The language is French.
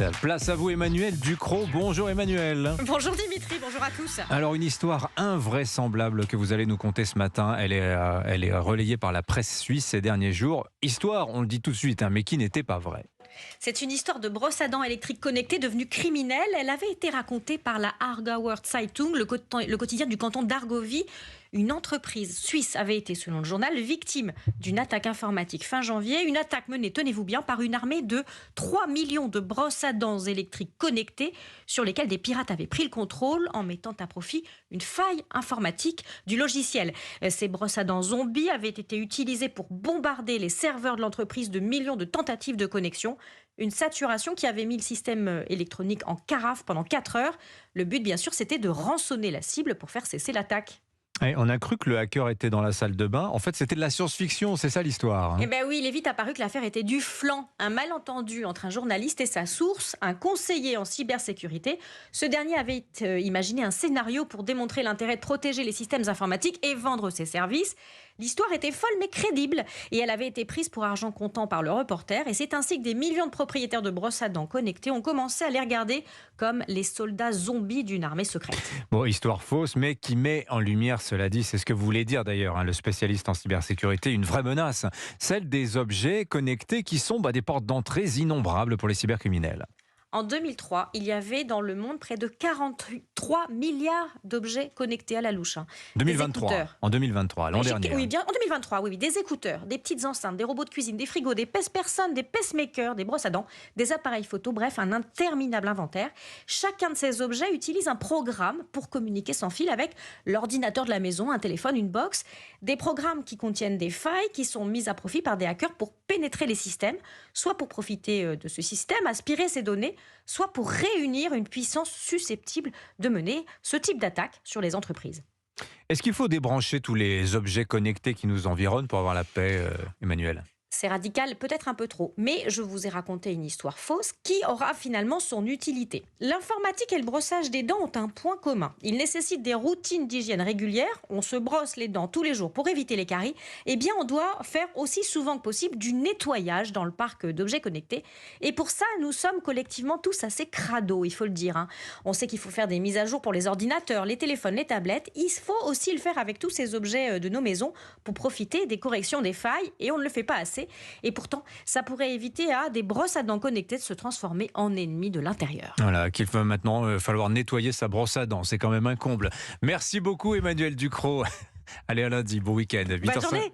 direct. Place à vous Emmanuel Ducrot. Bonjour Emmanuel. Bonjour Dimitri, bonjour à tous. Alors une histoire invraisemblable que vous allez nous conter ce matin. Elle est relayée par la presse suisse ces derniers jours. Histoire, on le dit tout de suite, mais qui n'était pas vraie. C'est une histoire de brosse à dents électrique connectée devenue criminelle. Elle avait été racontée par la Aargauer Zeitung, le quotidien du canton d'Argovie. Une entreprise suisse avait été, selon le journal, victime d'une attaque informatique fin janvier. Une attaque menée, tenez-vous bien, par une armée de 3 millions de brosses à dents électriques connectées sur lesquelles des pirates avaient pris le contrôle en mettant à profit une faille informatique du logiciel. Ces brosses à dents zombies avaient été utilisées pour bombarder les serveurs de l'entreprise de millions de tentatives de connexion. Une saturation qui avait mis le système électronique en carafe pendant 4 heures. Le but, bien sûr, c'était de rançonner la cible pour faire cesser l'attaque. Et on a cru que le hacker était dans la salle de bain. En fait, c'était de la science-fiction, c'est ça l'histoire. Eh bien oui, il est vite apparu que l'affaire était du flan. Un malentendu entre un journaliste et sa source, un conseiller en cybersécurité. Ce dernier avait imaginé un scénario pour démontrer l'intérêt de protéger les systèmes informatiques et vendre ses services. L'histoire était folle mais crédible et elle avait été prise pour argent comptant par le reporter. Et c'est ainsi que des millions de propriétaires de brosses à dents connectées ont commencé à les regarder comme les soldats zombies d'une armée secrète. Bon, histoire fausse, mais qui met en lumière, cela dit, c'est ce que vous voulez dire d'ailleurs, le spécialiste en cybersécurité, une vraie menace, celle des objets connectés qui sont des portes d'entrée innombrables pour les cybercriminels. En 2003, il y avait dans le monde près de 43 milliards d'objets connectés à la louche. 2023, en 2023, l'an dernier. Oui, bien en 2023, oui. Des écouteurs, des petites enceintes, des robots de cuisine, des frigos, des pèse-personnes, des pacemakers, des brosses à dents, des appareils photo, bref, un interminable inventaire. Chacun de ces objets utilise un programme pour communiquer sans fil avec l'ordinateur de la maison, un téléphone, une box. Des programmes qui contiennent des failles qui sont mises à profit par des hackers pour pénétrer les systèmes, soit pour profiter de ce système, aspirer ces données, soit pour réunir une puissance susceptible de mener ce type d'attaque sur les entreprises. Est-ce qu'il faut débrancher tous les objets connectés qui nous environnent pour avoir la paix, Emmanuel ? C'est radical, peut-être un peu trop, mais je vous ai raconté une histoire fausse qui aura finalement son utilité. L'informatique et le brossage des dents ont un point commun. Ils nécessitent des routines d'hygiène régulières. On se brosse les dents tous les jours pour éviter les caries. Eh bien, on doit faire aussi souvent que possible du nettoyage dans le parc d'objets connectés. Et pour ça, nous sommes collectivement tous assez crados, il faut le dire. On sait qu'il faut faire des mises à jour pour les ordinateurs, les téléphones, les tablettes. Il faut aussi le faire avec tous ces objets de nos maisons pour profiter des corrections des failles. Et on ne le fait pas assez. Et pourtant, ça pourrait éviter à des brosses à dents connectées de se transformer en ennemis de l'intérieur. Voilà, qu'il va maintenant falloir nettoyer sa brosse à dents. C'est quand même un comble. Merci beaucoup Emmanuel Ducrot. Allez, à lundi, bon week-end. Bonne journée.